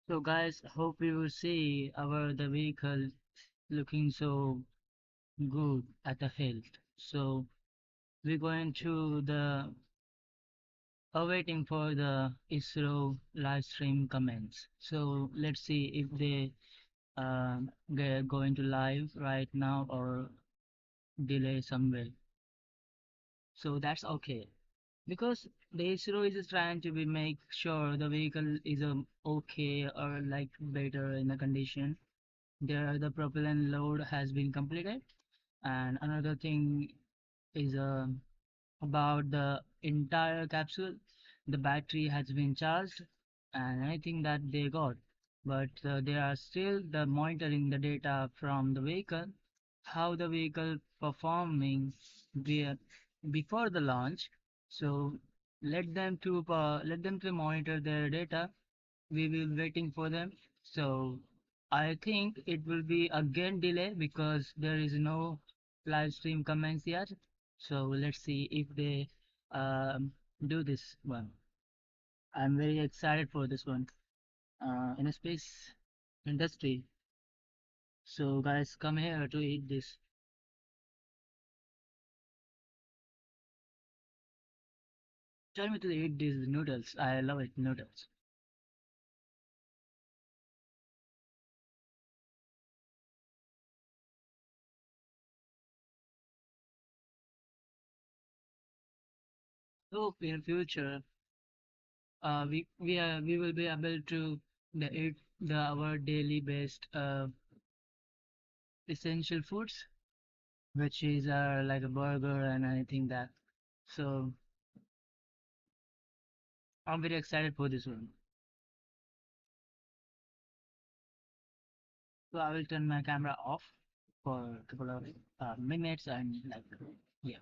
So guys, hope you will see our the vehicle looking so good at the health. So we're going to the awaiting for the ISRO live stream comments. So let's see if they they're going to live right now or delay somewhere. So that's okay because the ISRO is just trying to be make sure the vehicle is okay or like better in the condition. There the propellant load has been completed, and another thing is about the entire capsule. The battery has been charged, and anything that they got, but they are still the monitoring the data from the vehicle, how the vehicle performing be- before the launch. So let them to monitor their data. We will waiting for them. So I think it will be again delay because there is no live stream comments yet. So let's see if they do this one. I'm very excited for this one. In a space industry. So guys, come here to eat this. Tell me to eat these noodles. I love it, noodles. Hope in future, we will be able to eat our daily based essential foods, which is like a burger and anything that. So I'm very excited for this one. So I will turn my camera off for a couple of minutes and like yeah.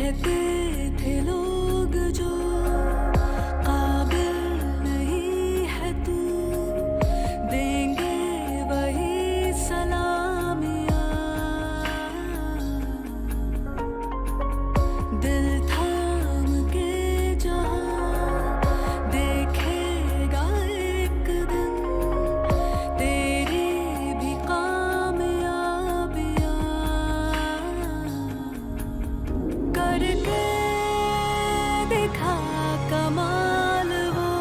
कहते थे लोग जो काबिल नहीं है तू, देंगे वही सलामियाँ। दिल थाम के जहाँ देखेगा एक दिन तेरी भी कामयाबियाँ। करके दिखा कमाल वो,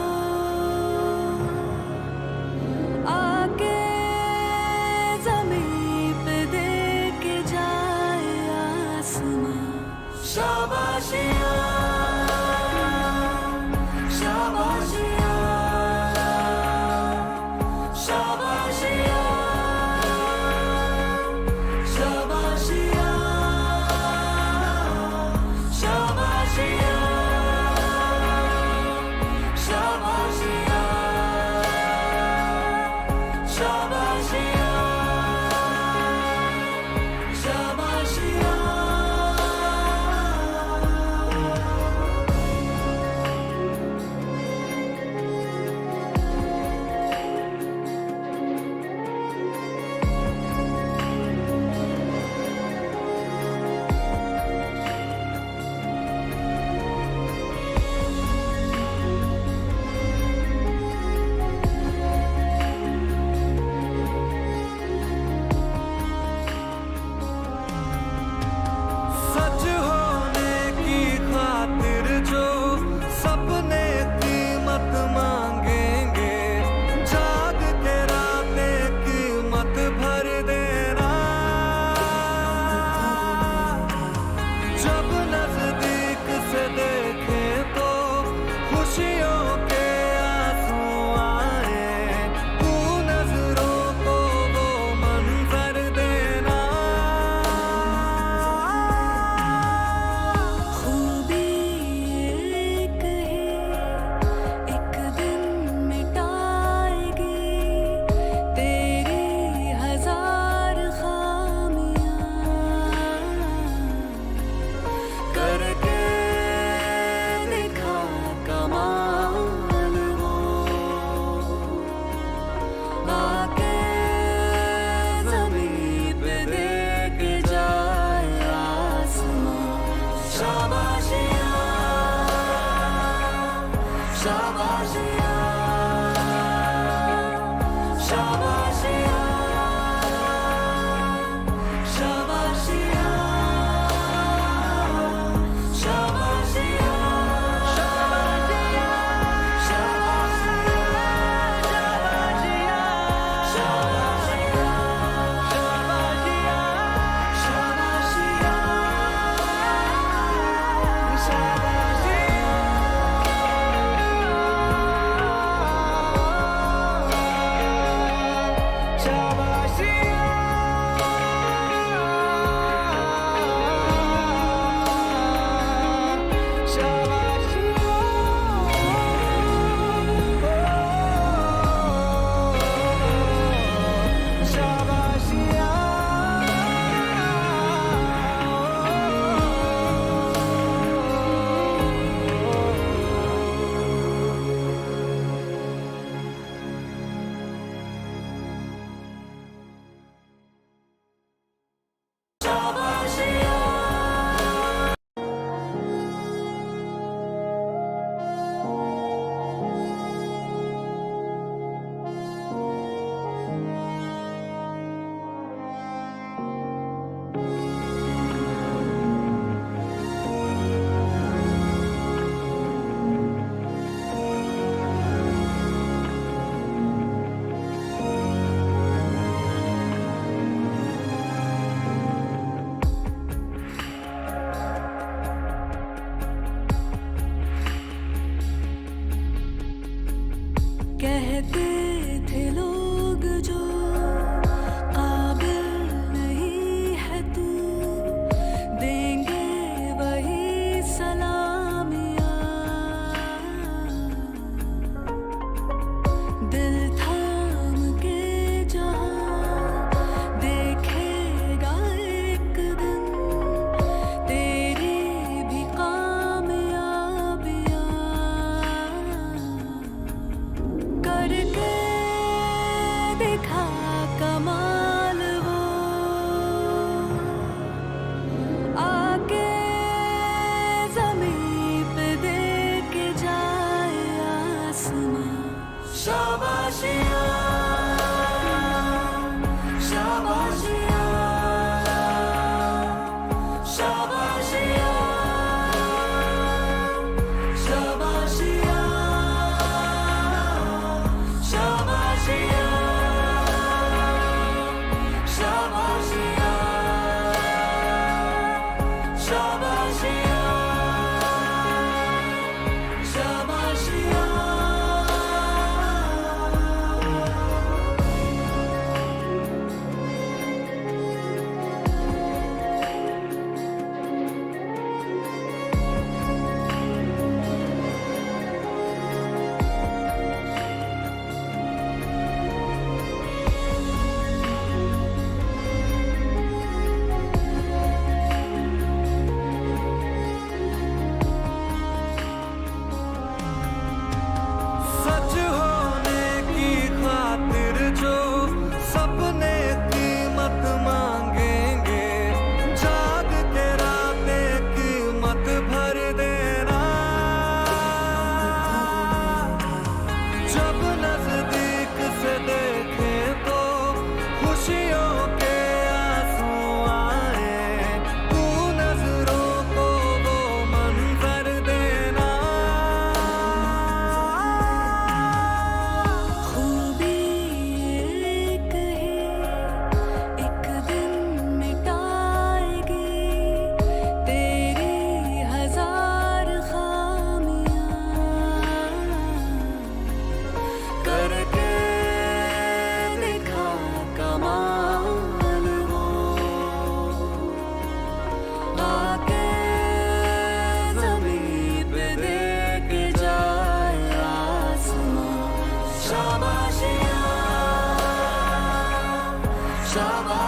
आके ज़मीं पे दे के जाए आसमां। शाबाशियाँ, शाबाशियाँ, शाबाशियाँ, शाबाशियाँ, शाबाशियाँ, शाबाशियाँ, शाबाशियाँ, शाबाशियाँ।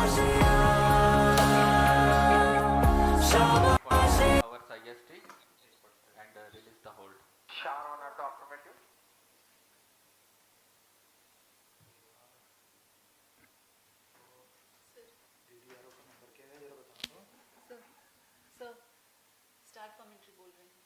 Our IST and release the hold. Sir start commentary बोल रहे हैं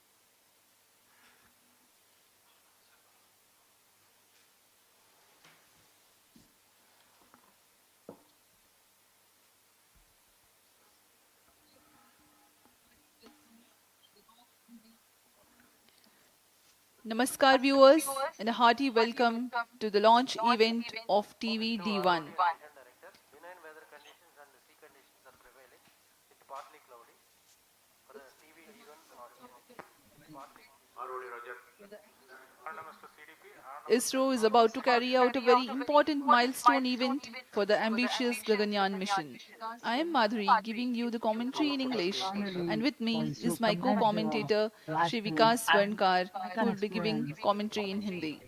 Namaskar viewers and a hearty welcome to the launch event of TV-D1. Benign weather conditions and the sea conditions are prevailing. It's partly cloudy. For the TV-D1 ISRO is about to carry out a very important milestone event for the ambitious Gaganyaan mission. I am Madhuri giving you the commentary in English, and with me is my co-commentator Shri Vikas Swarnkar, who will be giving commentary in Hindi.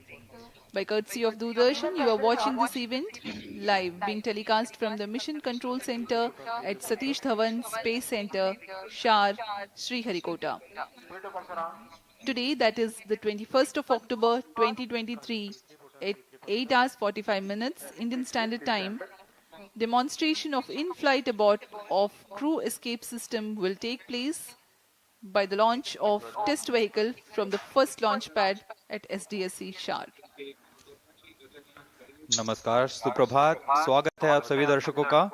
By courtesy of Doordarshan, you are watching this event live, being telecast from the Mission Control Center at Satish Dhawan Space Center, Shar, Sriharikota. Today, that is the 21st of October 2023, at 8 hours 45 minutes Indian Standard Time, demonstration of in-flight abort of crew escape system will take place by the launch of test vehicle from the first launch pad at SDSC Shar. नमस्कार, सुप्रभात। स्वागत है आप सभी दर्शकों का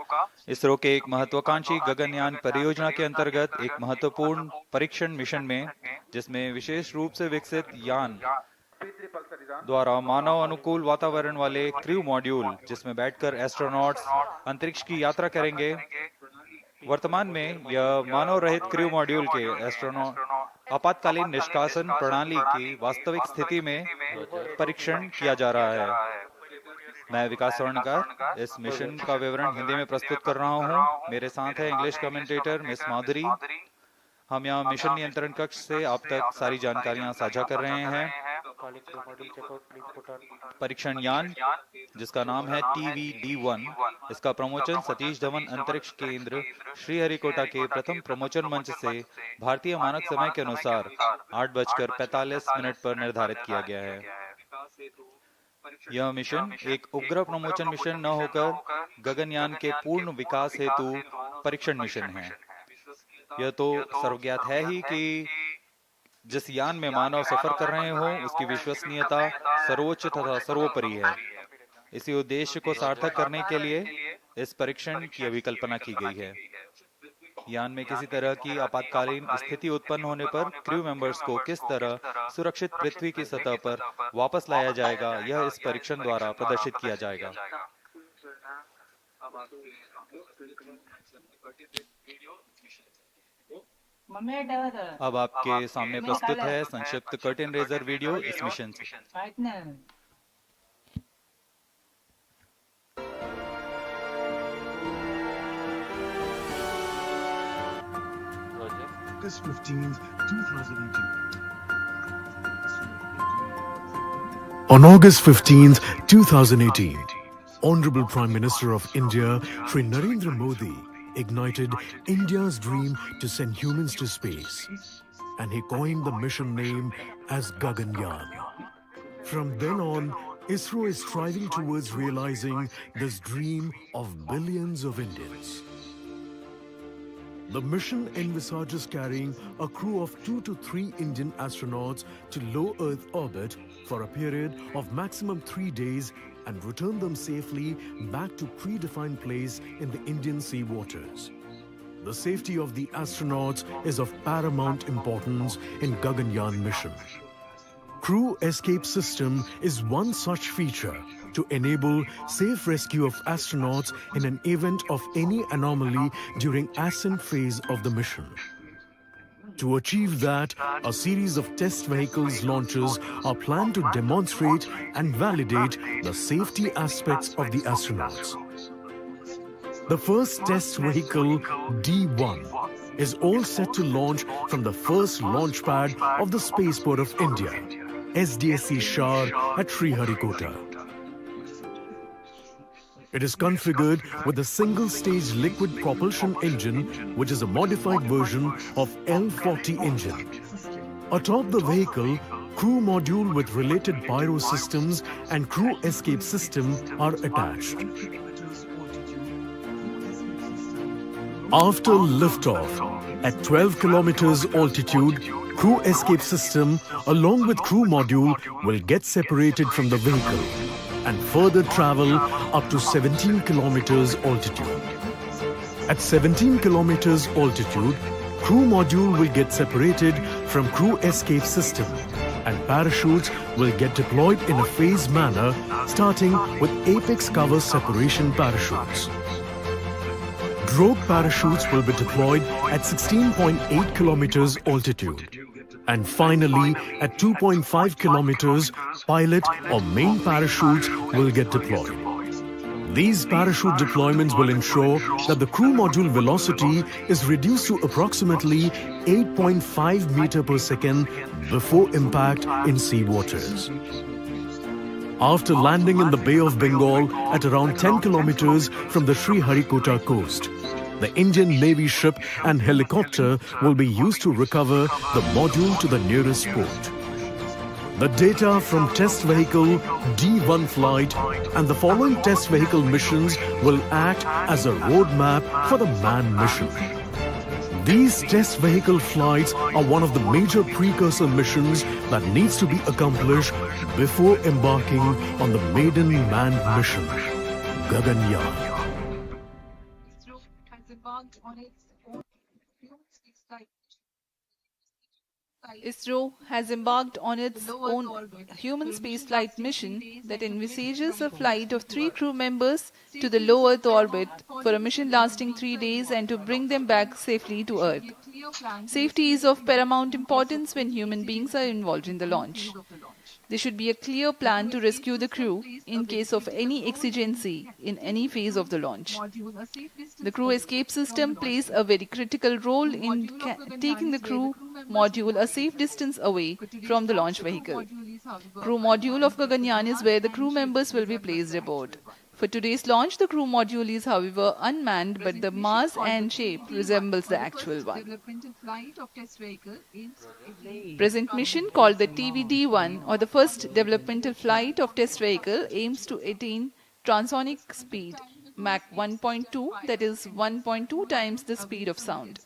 इसरो के एक महत्वाकांक्षी गगनयान परियोजना के अंतर्गत एक महत्वपूर्ण परीक्षण मिशन में, जिसमें विशेष रूप से विकसित यान द्वारा मानव अनुकूल वातावरण वाले क्रू मॉड्यूल, जिसमें बैठकर एस्ट्रोनॉट्स अंतरिक्ष की यात्रा करेंगे। वर्तमान में यह मानव रहित क्रू मॉड्यूल के एस्ट्रोनॉट आपातकालीन निष्कासन प्रणाली की वास्तविक स्थिति में परीक्षण किया जा रहा है। मैं विकास स्वर्णकार इस मिशन का विवरण हिंदी में प्रस्तुत कर रहा हूं। मेरे साथ है इंग्लिश कमेंटेटर मिस माधुरी। हम यहाँ मिशन नियंत्रण कक्ष से आप तक सारी जानकारियां साझा कर रहे हैं। परीक्षण यान, जिसका नाम है TV-D1, इसका प्रमोचन सतीश धवन अंतरिक्ष केंद्र श्रीहरिकोटा के प्रथम प्रमोचन मंच से भारतीय मानक समय के अनुसार 8:45 पर निर्धारित किया गया है। यह मिशन एक उपग्रह प्रमोचन मिशन न होकर गगनयान के पूर्ण विकास हेतु परीक्षण मिशन है। यह तो सर्वज्ञात है ही कि जिस यान में मानव सफर कर रहे हो, उसकी विश्वसनीयता सर्वोच्च तथा सर्वोपरि है। इसी उद्देश्य को सार्थक करने के लिए इस परीक्षण की अभिकल्पना की गई है। यान में किसी तरह की आपातकालीन स्थिति उत्पन्न होने पर क्रू मेंबर्स को किस तरह सुरक्षित पृथ्वी की सतह पर वापस लाया जाएगा, यह इस परीक्षण द्वारा प्रदर्शित किया जाएगा। अब आपके सामने प्रस्तुत है संक्षिप्त कर्टेन रेजर वीडियो इस मिशन से। August 15th, 2018. On August 15th, 2018, Honorable Prime Minister of India, Shri Narendra Modi, ignited India's dream to send humans to space, and he coined the mission name as Gaganyaan. From then on, ISRO is striving towards realizing this dream of billions of Indians. The mission envisages carrying a crew of 2 to 3 Indian astronauts to low Earth orbit for a period of maximum 3 days and return them safely back to predefined place in the Indian sea waters. The safety of the astronauts is of paramount importance in Gaganyaan mission. Crew escape system is one such feature to enable safe rescue of astronauts in an event of any anomaly during ascent phase of the mission. To achieve that, a series of test vehicles launches are planned to demonstrate and validate the safety aspects of the astronauts. The first test vehicle, D1, is all set to launch from the first launch pad of the Spaceport of India, SDSC Shar at Sriharikota. It is configured with a single-stage liquid propulsion engine, which is a modified version of L40 engine. Atop the vehicle, crew module with related pyro systems and crew escape system are attached. After liftoff, at 12 kilometers altitude, crew escape system along with crew module will get separated from the vehicle and further travel up to 17 kilometers altitude. At 17 kilometers altitude, crew module will get separated from crew escape system and parachutes will get deployed in a phased manner, starting with apex cover separation parachutes. Drogue parachutes will be deployed at 16.8 kilometers altitude. And finally, at 2.5 kilometers, pilot or main parachutes will get deployed. These parachute deployments will ensure that the crew module velocity is reduced to approximately 8.5 meter per second before impact in sea waters. After landing in the Bay of Bengal at around 10 kilometers from the Sriharikota coast, the Indian Navy ship and helicopter will be used to recover the module to the nearest port. The data from test vehicle D1 flight and the following test vehicle missions will act as a roadmap for the manned mission. These test vehicle flights are one of the major precursor missions that needs to be accomplished before embarking on the maiden manned mission, Gaganyaan. ISRO has embarked on its own human spaceflight mission that envisages a flight of 3 crew members to the low Earth orbit for a mission lasting 3 days and to bring them back safely to Earth. Safety is of paramount importance when human beings are involved in the launch. There should be a clear plan to rescue the crew in case of any exigency in any phase of the launch. The crew escape system plays a very critical role in taking the crew module a safe distance away from the launch vehicle. Crew module of Gaganyaan is where the crew members will be placed aboard. For today's launch, the crew module is however unmanned, but the mass and shape resembles the actual one. Present mission, called the TV-D1 or the first developmental flight of test vehicle, aims to attain transonic speed Mach 1.2, that is 1.2 times the speed of sound.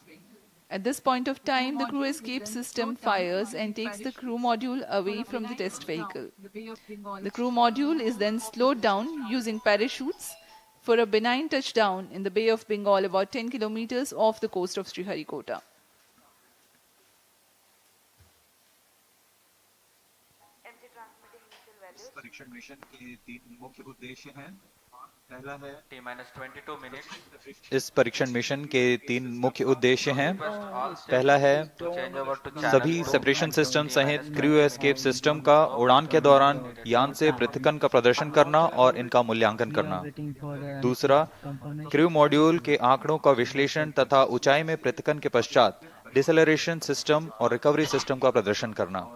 At this point of time, the crew escape system fires and takes the crew module away from the test vehicle. The crew module is then slowed down using parachutes for a benign touchdown in the Bay of Bengal about 10 kilometers off the coast of Sriharikota. परीक्षण mission के 3 मुख्य उद्देश्य हैं। पहला है T-22 minutes. इस परीक्षण mission के 3 मुख्य उद्देश्य हैं। पहला है सभी सेपरेशन सिस्टम सहित क्रू एस्केप सिस्टम का उड़ान के दौरान यान से पृथक्करण का प्रदर्शन करना और इनका मूल्यांकन करना। दूसरा, क्रू मॉड्यूल के आंकड़ों का विश्लेषण तथा ऊंचाई में पृथक्करण के पश्चात डिसेलरेशन सिस्टम और रिकवरी सिस्टम का प्रदर्शन करना।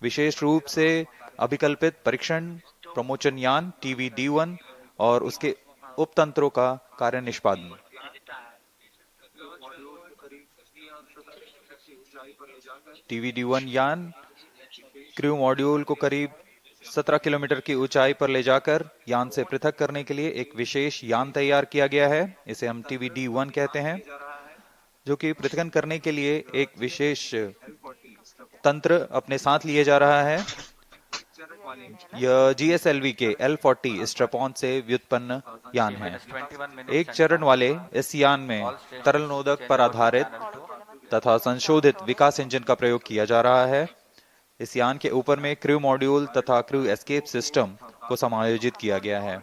विशेष रूप से अभिकल्पित परीक्षण प्रमोचन यान TV-D1 और उसके उपतंत्रों का कार्य निष्पादन। TV-D1 यान क्रू मॉड्यूल को करीब 17 किलोमीटर की ऊंचाई पर ले जाकर यान से पृथक करने के लिए एक विशेष यान तैयार किया गया है। इसे हम TV-D1 कहते हैं, जो कि पृथक्करण करने के लिए एक विशेष तंत्र अपने साथ लिए जा रहा है। यह GSLV के L40 स्ट्रैप-ऑन से व्युत्पन्न यान है। एक चरण वाले इस यान में तरल नोदक पर आधारित तथा संशोधित विकास इंजन का प्रयोग किया जा रहा है। इस यान के ऊपर में क्रू मॉड्यूल तथा क्रू एस्केप सिस्टम को समायोजित किया गया है।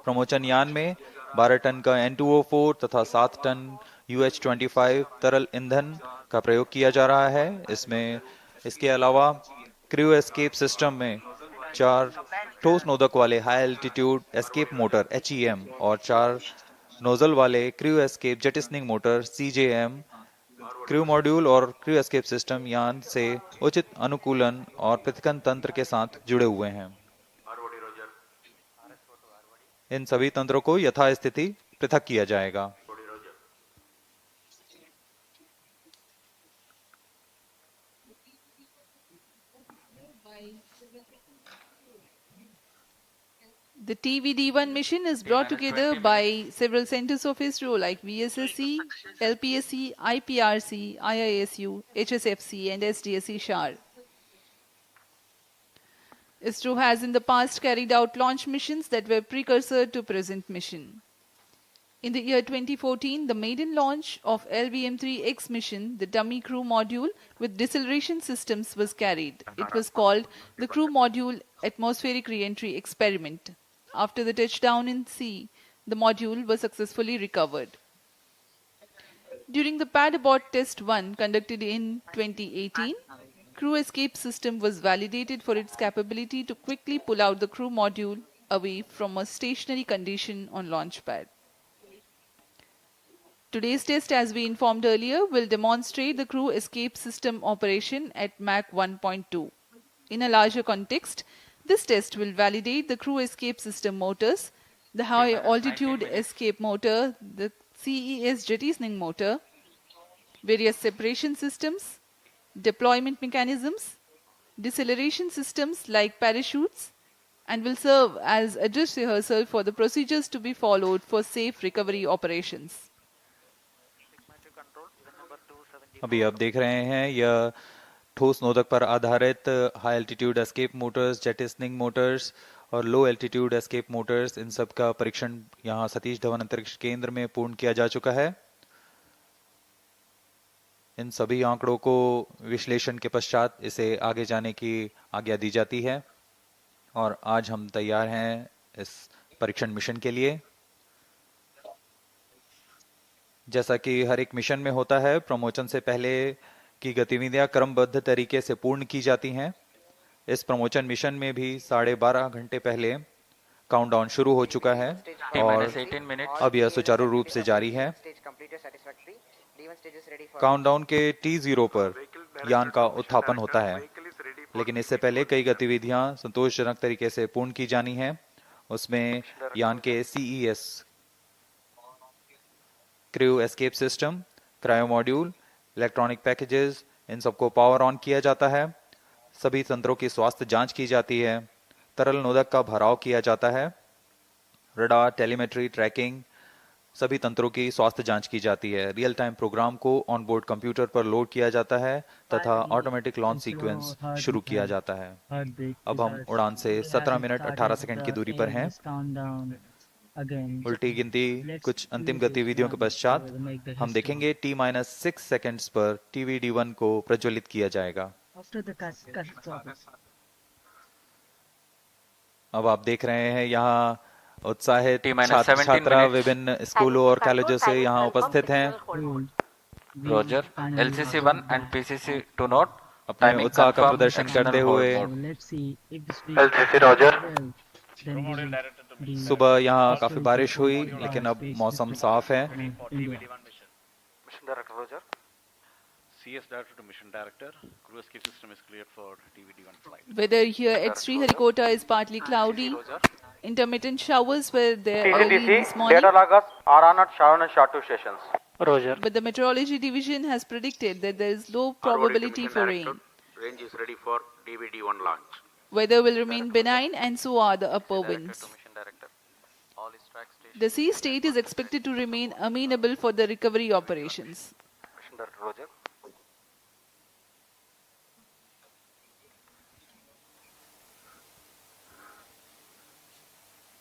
प्रमोचन यान में 12 टन का N2O4 तथा 7 टन UH-25 तरल ईंधन का प्रयोग किया जा रहा है। इसके अलावा क्रू एस्केप सिस्टम में 4 ठोस नोदक वाले high altitude escape motor HEM और 4 नोजल वाले crew escape jettisoning motor CJM crew module और क्रू एस्केप सिस्टम यान से उचित अनुकूलन और पृथक्करण तंत्र के साथ जुड़े हुए हैं। इन सभी तंत्रों को यथास्थिति पृथक किया जाएगा। The TV-D1 mission is brought together by several centers of ISRO like VSSC, LPSC, IPRC, IISU, HSFC and SDSC SHAR. ISRO has in the past carried out launch missions that were precursor to present mission. In the year 2014, the maiden launch of LVM-3X mission, the dummy crew module with deceleration systems was carried. It was called the Crew Module Atmospheric Re-entry Experiment. After the touchdown in sea, the module was successfully recovered. During the pad abort test 1 conducted in 2018, crew escape system was validated for its capability to quickly pull out the crew module away from a stationary condition on launch pad. Today's test, as we informed earlier, will demonstrate the crew escape system operation at Mach 1.2. In a larger context, this test will validate the crew escape system motors, the high altitude escape motor, the CES jettisoning motor, various separation systems, deployment mechanisms, deceleration systems like parachutes, and will serve as a dress rehearsal for the procedures to be followed for safe recovery operations. अभी आप देख रहे हैं यह ठोस नोदक पर आधारित high altitude escape motors, jettisoning motors और लो एल्टीट्यूड एस्केप मोटर्स, इन सब का परीक्षण यहां सतीश धवन अंतरिक्ष केंद्र में पूर्ण किया जा चुका है। इन सभी आंकड़ों को विश्लेषण के पश्चात इसे आगे जाने की आज्ञा दी जाती है और आज हम तैयार हैं इस परीक्षण मिशन के लिए। जैसा कि हर एक मिशन में होता है, प्रमोशन से पहले की गतिविधियां क्रमबद्ध तरीके से पूर्ण की जाती हैं। इस प्रमोशन मिशन में भी 12.5 घंटे पहले काउंटडाउन शुरू हो चुका है और अब यह सुचारू रूप से जारी है। काउंटडाउन के T0 पर यान का उत्थापन होता है, लेकिन इससे पहले कई गतिविधियां संतोषजनक तरीके से पूर्ण की जानी है। उसमें यान के CES crew escape system, cryo module, electronic packages, इन सबको पावर ऑन किया जाता है। सभी तंत्रों की स्वास्थ्य जांच की जाती है। तरल नोदक का भराव किया जाता है। रडार, टेलीमेट्री, ट्रैकिंग, सभी तंत्रों की स्वास्थ्य जांच की जाती है। रियल टाइम प्रोग्राम को ऑन बोर्ड कंप्यूटर पर लोड किया जाता है तथा ऑटोमेटिक लॉन्च सीक्वेंस शुरू किया जाता है। अब हम उड़ान से 17 मिनट 18 सेकंड की दूरी पर हैं। उल्टी गिनती कुछ अंतिम गतिविधियों के पश्चात हम देखेंगे T-6 सेकंड्स पर TV-D1 को प्रज्वलित किया जाएगा। अब आप देख रहे हैं यहाँ उत्साहित छात्र छात्रा विभिन्न स्कूलों और कॉलेजों से यहाँ उपस्थित हैं। Roger. LCC1 and PCC2 note. अपने उत्साह का प्रदर्शन करते हुए LCC Roger. सुबह यहाँ काफी बारिश हुई, लेकिन अब मौसम साफ है। Mission Director Roger. CS Director to Mission Director. Crew escape system is cleared for TV-D1 flight. Weather here at Sriharikota is partly cloudy. Intermittent showers were there early this morning, Data loggers are on at Sharon and Shatu stations. Roger. but the meteorology division has predicted that there is low probability for rain. Range is ready for TV-D1 launch. Weather will remain benign and so are the upper winds. Mission Director. All is track station. The sea state is expected to remain amenable for the recovery operations. Mission Director Roger.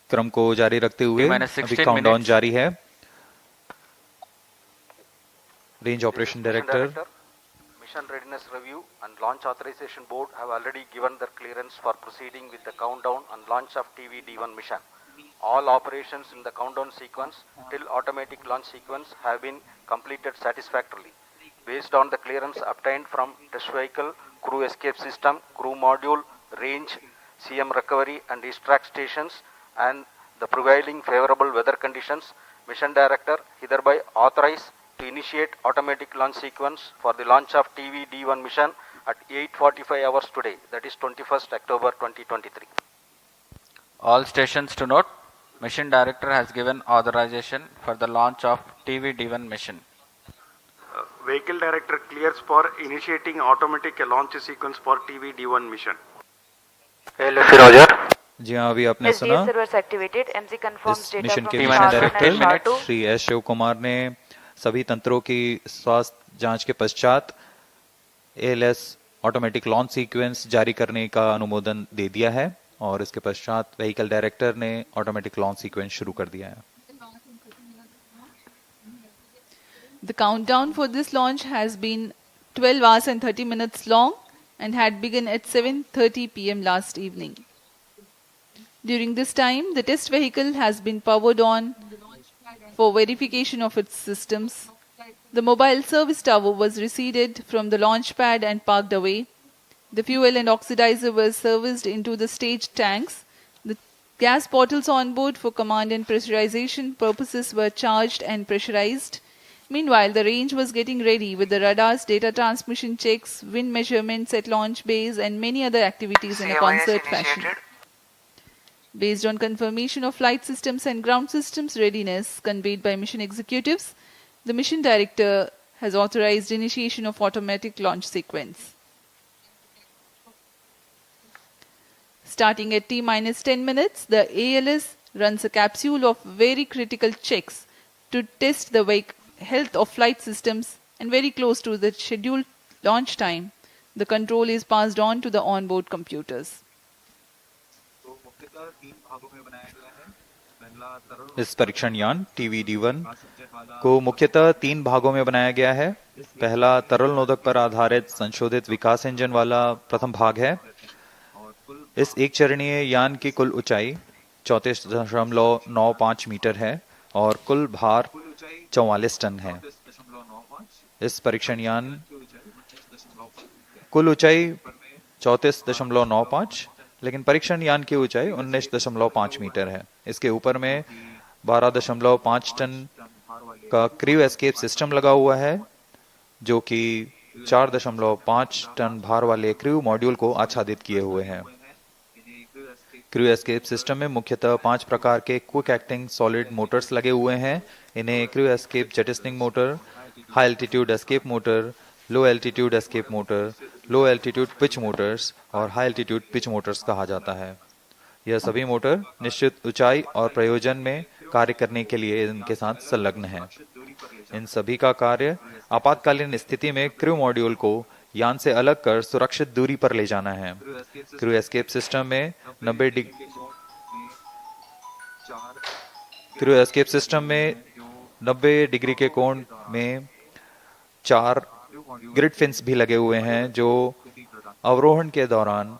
क्रम को जारी रखते हुए अभी countdown जारी है। Range operation director Mission Readiness Review and Launch Authorization Board have already given their clearance for proceeding with the countdown and launch of TV-D1 mission. All operations in the countdown sequence till automatic launch sequence have been completed satisfactorily. Based on the clearance obtained from test vehicle, crew escape system, crew module, range, CM recovery and distract stations and the prevailing favorable weather conditions, Mission Director hereby authorize to initiate automatic launch sequence for the launch of TV-D1 mission at 8:45 hours today, that is 21st October 2023. All stations to note. Mission Director has given authorization for the launch of TV-D1 mission. Vehicle Director clears for initiating automatic launch sequence for TV-D1 mission. ALSC Roger. जी हाँ, अभी आपने सुना इस मिशन के मिशन director Shri S Shiv Kumar ने सभी तंत्रों की स्वास्थ्य जांच के पश्चात एएलएस ऑटोमेटिक लॉन्च सीक्वेंस जारी करने का अनुमोदन दे दिया है और इसके पश्चात व्हीकल डायरेक्टर ने ऑटोमेटिक लॉन्च सीक्वेंस शुरू कर दिया है. The countdown for this launch has been 12 hours and 30 minutes long and had begun at 7:30 p.m. last evening. During this time, the test vehicle has been powered on for verification of its systems. The mobile service tower was receded from the launch pad and parked away. The fuel and oxidizer were serviced into the stage tanks. The gas bottles on board for command and pressurization purposes were charged and pressurized. Meanwhile, the range was getting ready with the radars, data transmission checks, wind measurements at launch bays, and many other activities in a concert fashion. Based on confirmation of flight systems and ground systems readiness conveyed by mission executives, the mission director has authorized initiation of automatic launch sequence. Starting at T-10 minutes, the ALS runs a capsule of very critical checks to test the health of flight systems, and very close to the scheduled launch time, the control is passed on to the onboard computers. इस परीक्षण यान TV-D1 को मुख्यतः 3 भागों में बनाया गया है. पहला तरल नोदक पर आधारित संशोधित विकास इंजन वाला प्रथम भाग है. इस एक चरणीय यान की कुल ऊंचाई 34.95 मीटर है और कुल भार 44 टन है. इस परीक्षण यान कुल ऊंचाई 34.95, लेकिन परीक्षण यान की ऊंचाई 19.5 मीटर है. इसके ऊपर में 12.5 टन का क्रू एस्केप सिस्टम लगा हुआ है, जो कि 4.5 टन भार वाले क्रू मॉड्यूल को आच्छादित किए हुए हैं. क्रू एस्केप सिस्टम में मुख्यतः 5 प्रकार के क्विक एक्टिंग सॉलिड मोटर्स लगे हुए हैं. इन्हें crew escape jettisoning motor, high altitude escape motor, low altitude escape motor, low altitude pitch motors और हाई एल्टीट्यूड पिच मोटर्स कहा जाता है. यह सभी मोटर निश्चित ऊंचाई और प्रयोजन में कार्य करने के लिए इनके साथ संलग्न हैं. इन सभी का कार्य आपातकालीन स्थिति में क्रू मॉड्यूल को यान से अलग कर सुरक्षित दूरी पर ले जाना है. क्रू एस्केप सिस्टम में 90 डिग्री के कोण में 4 ग्रिड फिन्स भी लगे हुए हैं, जो अवरोहण के दौरान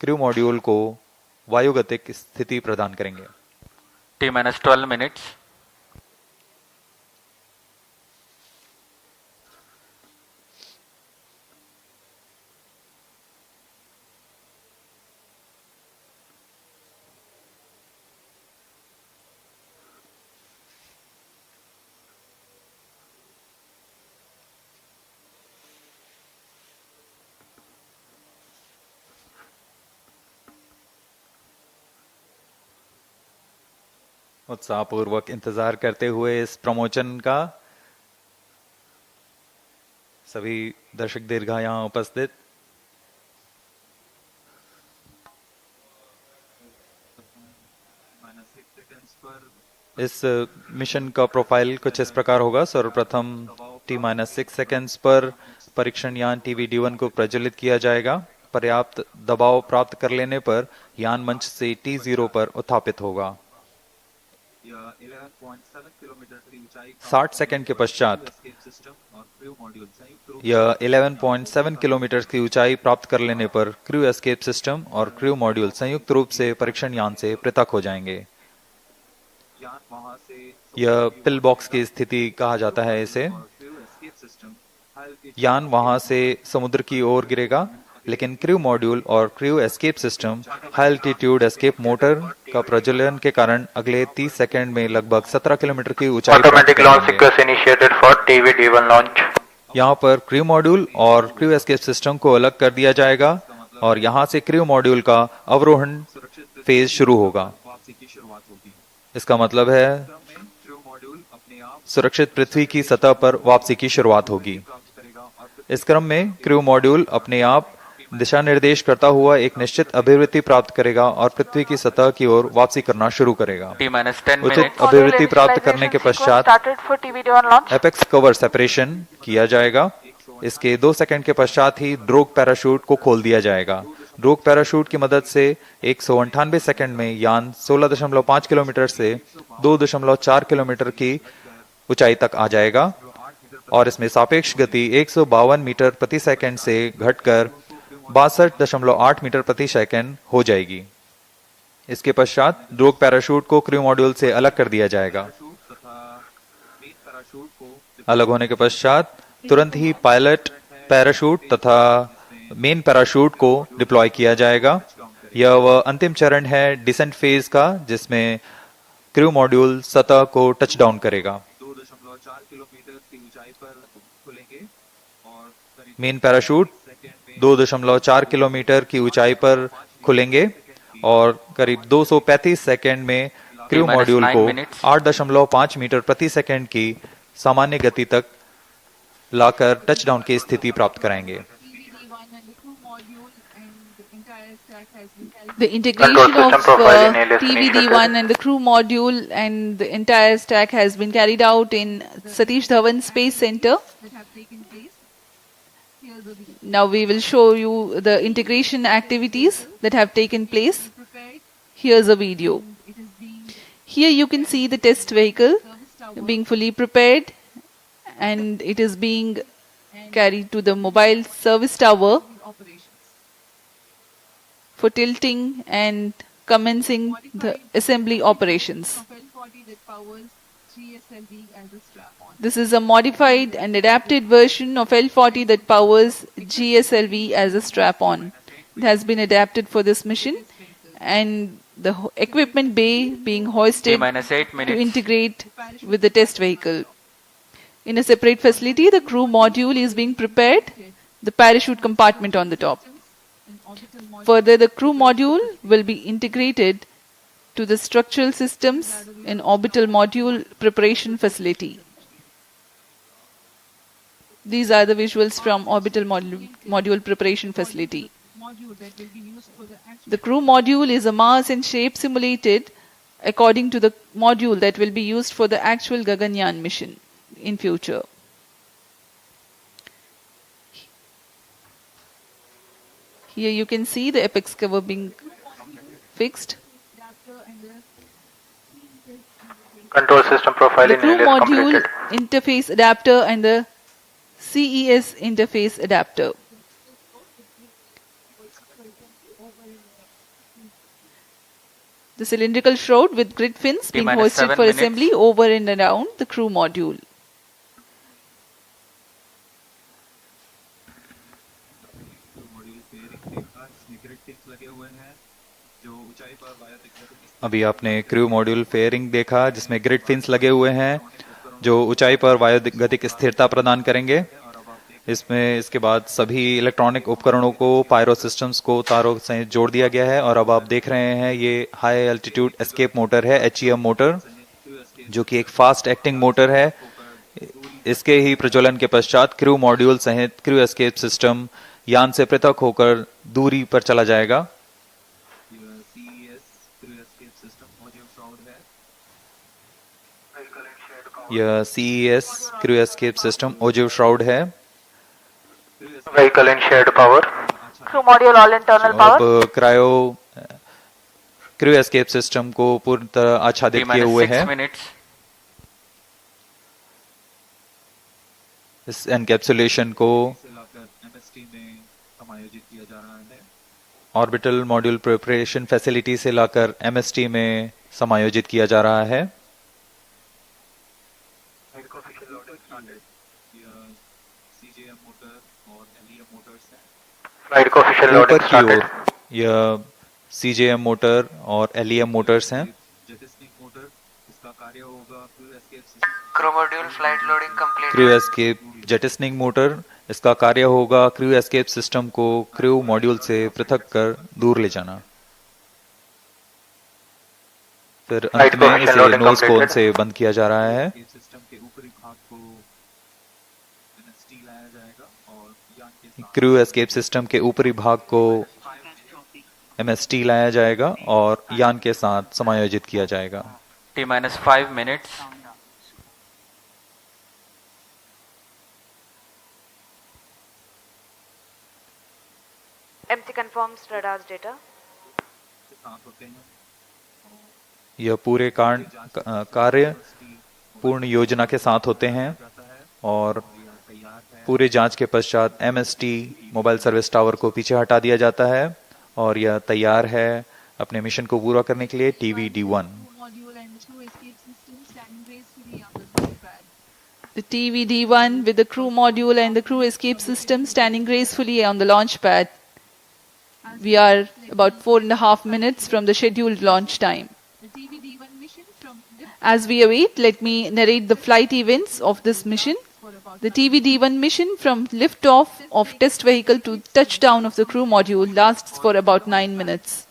क्रू मॉड्यूल को वायुगतिक स्थिति प्रदान करेंगे. T-12 minutes. उत्साहपूर्वक इंतजार करते हुए इस प्रमोशन का सभी दर्शक दीर्घा यहाँ उपस्थित. इस मिशन का प्रोफाइल कुछ इस प्रकार होगा. सर्वप्रथम T-6 सेकेंड्स पर परीक्षण यान TV-D1 को प्रज्वलित किया जाएगा. पर्याप्त दबाव प्राप्त कर लेने पर यान मंच से T0 पर उत्थापित होगा. 60 सेकंड के पश्चात यह 11.7 किलोमीटर की ऊंचाई प्राप्त कर लेने पर क्रू एस्केप सिस्टम और क्रू मॉड्यूल संयुक्त रूप से परीक्षण यान से पृथक हो जाएंगे. यह पिल बॉक्स की स्थिति कहा जाता है इसे. यान वहां से समुद्र की ओर गिरेगा, लेकिन क्रू मॉड्यूल और crew escape system high altitude escape motor का प्रज्वलन के कारण अगले 30 सेकंड में लगभग 17 किलोमीटर की ऊंचाई automatic launch sequence initiated for TV-D1 launch. यहाँ पर क्रू मॉड्यूल और क्रू एस्केप सिस्टम को अलग कर दिया जाएगा और यहाँ से क्रू मॉड्यूल का अवरोहण फेज शुरू होगा. इसका मतलब है सुरक्षित पृथ्वी की सतह पर वापसी की शुरुआत होगी। इस क्रम में क्रू मॉड्यूल अपने आप दिशा निर्देश करता हुआ एक निश्चित अभिवृत्ति प्राप्त करेगा और पृथ्वी की सतह की ओर वापसी करना शुरू करेगा। T-10 उचित minutes. अभिवृत्ति प्राप्त करने के पश्चात एपेक्स कवर सेपरेशन किया जाएगा। इसके 2 सेकंड के पश्चात ही ड्रोग पैराशूट को खोल दिया जाएगा। ड्रोग पैराशूट की मदद से 198 सेकंड में यान 16.5 किलोमीटर से 2.4 किलोमीटर की ऊंचाई तक आ जाएगा और इसमें सापेक्ष गति 152 मीटर प्रति सेकंड से घटकर 62.8 मीटर प्रति सेकंड हो जाएगी। इसके पश्चात ड्रोग पैराशूट को क्रू मॉड्यूल से अलग कर दिया जाएगा। अलग होने के पश्चात तुरंत ही पायलट पैराशूट तथा मेन पैराशूट को डिप्लॉय किया जाएगा। यह वह अंतिम चरण है डिसेंट फेज का, जिसमें क्रू मॉड्यूल सतह को टच डाउन करेगा। मेन पैराशूट 2.4 किलोमीटर की ऊंचाई पर खुलेंगे और करीब 235 सेकंड में क्रू मॉड्यूल को 8.5 मीटर प्रति सेकंड की सामान्य गति तक लाकर टचडाउन की स्थिति प्राप्त कराएंगे। The integration of TV-D1 and the crew module and the entire stack has been carried out in Satish Dhawan Space Center. Now we will show you the integration activities that have taken place. Here's a video. Here you can see the test vehicle being fully prepared, and it is being carried to the mobile service tower for tilting and commencing the assembly operations. This is a modified and adapted version of L40 that powers GSLV as a strap-on. It has been adapted for this mission, and the equipment bay being hoisted to integrate with the test vehicle. In a separate facility, the crew module is being prepared, the parachute compartment on the top. Further, the crew module will be integrated to the structural systems in orbital module preparation facility. These are the visuals from orbital module preparation facility. The crew module is a mass and shape simulated according to the module that will be used for the actual Gaganyaan mission in future. Here you can see the apex cover being fixed. Control system profile The in crew is module completed. interface adapter and the CES interface adapter. The cylindrical shroud with grid fins being T-minus hoisted 7 for minutes. assembly over and around the crew module. अभी आपने crew module fairing देखा, जिसमें grid fins लगे हुए हैं जो ऊंचाई पर वायुगतिक स्थिरता प्रदान करेंगे। इसमें इसके बाद सभी इलेक्ट्रॉनिक उपकरणों को, पायरो सिस्टम्स को तारों से जोड़ दिया गया है। और अब आप देख रहे हैं ये हाई एल्टीट्यूड एस्केप मोटर है, HEM मोटर, जो कि एक फास्ट एक्टिंग मोटर है। इसके ही प्रज्वलन के पश्चात क्रू मॉड्यूल सहित क्रू एस्केप सिस्टम यान से पृथक होकर दूरी पर चला जाएगा। यह CES crew escape system ogive shroud है। Vehicle in shared power. Crew module all internal power. अब क्रायो क्रू एस्केप सिस्टम को पूरी तरह आच्छादित किए हुए T-minus हैं। 6 minutes. इस एनकैप्सुलेशन को ऑर्बिटल मॉड्यूल प्रिपरेशन फैसिलिटी से लाकर MST में समायोजित किया जा रहा है। Flight coefficient ऊपर loading की started. ओर यह CJM मोटर और LEM मोटर्स हैं। Crew module flight loading complete. Crew escape jettisoning motor, इसका कार्य होगा क्रू एस्केप सिस्टम को क्रू मॉड्यूल से पृथक कर दूर ले जाना। फिर अंत में इसे नोज कोन से बंद किया जा रहा है। क्रू एस्केप सिस्टम के ऊपरी भाग को MST लाया जाएगा और यान के साथ समायोजित किया जाएगा। T-5 minutes. MT confirms radar's data. यह पूरे कार्य पूर्ण योजना के साथ होते हैं और पूरे जांच के पश्चात MST मोबाइल सर्विस टावर को पीछे हटा दिया जाता है और यह तैयार है अपने मिशन को पूरा करने के लिए। TV-D1 The TV-D1 with the crew module and the crew escape system standing gracefully on the launch pad. We are about 4.5 minutes from the scheduled launch time. As we await, let me narrate the flight events of this mission. The TV-D1 mission from liftoff of test vehicle to touchdown of the crew module lasts for about 9 minutes.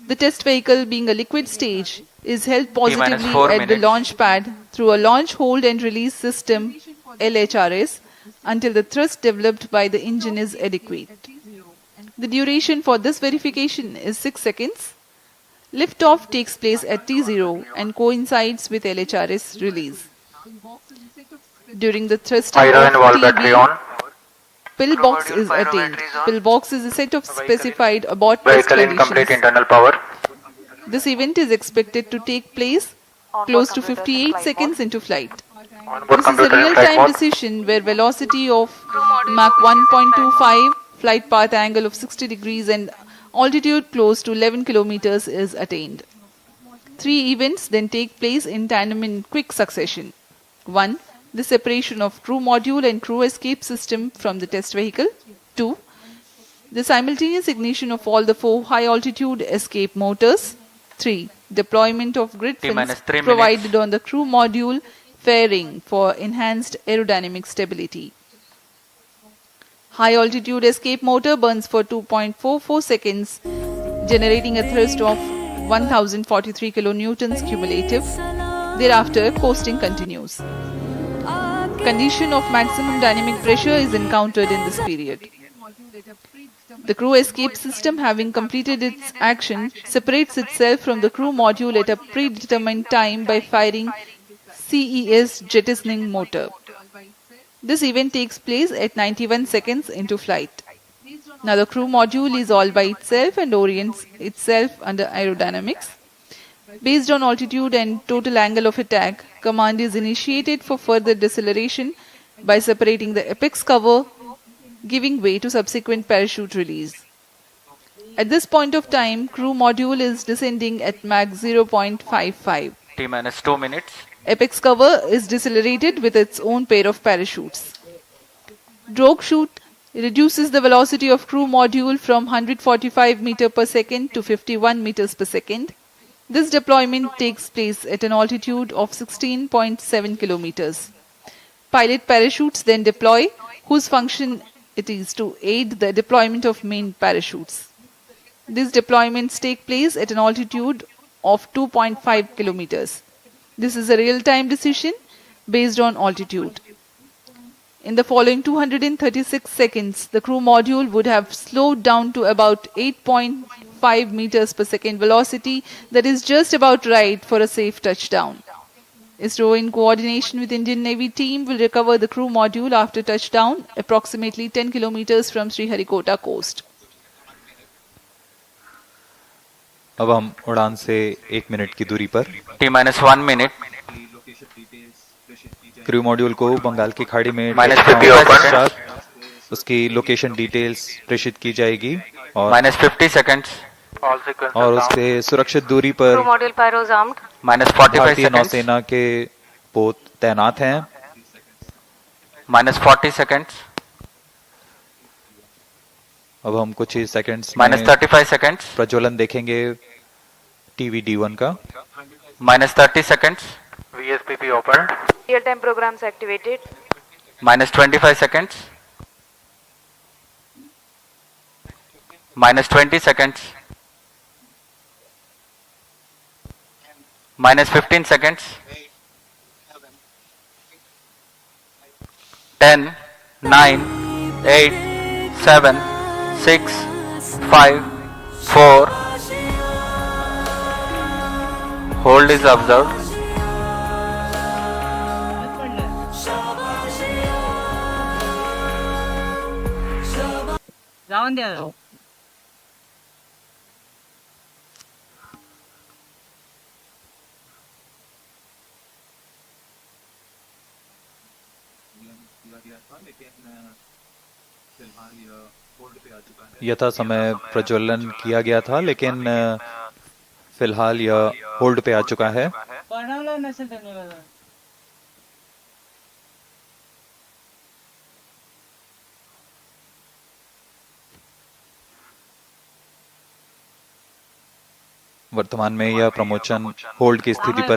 The test vehicle, being a liquid stage, is held positively at the launch pad through a launch hold and release system LHRS until the thrust developed by the engine is adequate. The duration for this verification is 6 seconds. Liftoff takes place at T0 and coincides with LHRS release. During the thrusting of TB, pillbox is attained. Pillbox is a set of specified abort test conditions. Internal power. This event is expected to take place close to 58 seconds into flight. This is a real-time decision where velocity of Mach 1.25, flight path angle of 60 degrees and altitude close to 11 kilometers is attained. 3 events then take place in tandem in quick succession. 1. The separation of crew module and crew escape system from the test vehicle. 2. The simultaneous ignition of all the 4 high-altitude escape motors. 3. Deployment of grid fins provided on the crew module fairing for enhanced aerodynamic stability. High-altitude escape motor burns for 2.44 seconds, generating a thrust of 1043 kilonewtons cumulative. Thereafter, coasting continues. Condition of maximum dynamic pressure is encountered in this period. The crew escape system, having completed its action, separates itself from the crew module at a predetermined time by firing CES jettisoning motor. This event takes place at 91 seconds into flight. Now the crew module is all by itself and orients itself under aerodynamics. Based on altitude and total angle of attack, command is initiated for further deceleration by separating the apex cover, giving way to subsequent parachute release. At this point of time, crew module is descending at Mach 0.55. T-2 minutes. Apex cover is decelerated with its own pair of parachutes. Drogue chute reduces the velocity of crew module from 145 meters per second to 51 meters per second. This deployment takes place at an altitude of 16.7 kilometers. Pilot parachutes then deploy, whose function it is to aid the deployment of main parachutes. These deployments take place at an altitude of 2.5 kilometers. This is a real-time decision based on altitude. In the following 236 seconds, the crew module would have slowed down to about 8.5 meters per second velocity, that is just about right for a safe touchdown. ISRO, in coordination with Indian Navy team, will recover the crew module after touchdown approximately 10 kilometers from Sriharikota coast. अब हम उड़ान से 1 minute की दूरी पर T-1 minute. Crew module को बंगाल की खाड़ी में उसकी लोकेशन डिटेल्स प्रेषित की जाएगी और -50 seconds. और उसके सुरक्षित दूरी पर Crew module pyros armed. -45 भारतीय seconds. नौसेना के पोत तैनात हैं। -40 seconds. अब हम कुछ ही सेकंड्स में -35 seconds. प्रज्वलन देखेंगे TV-D1 का। -30 seconds. VSPP opened. Real-time programs activated. -25 seconds. -20 seconds. Minus 15 seconds. 10, 9, 8, 7, 6, 5, 4. Hold is observed. जाऊन द्या. यथा समय प्रज्वलन किया गया था, लेकिन फिलहाल यह होल्ड पे आ चुका है। बनवलं नसेल त्यांनी मला. वर्तमान में यह प्रमोशन होल्ड की स्थिति पर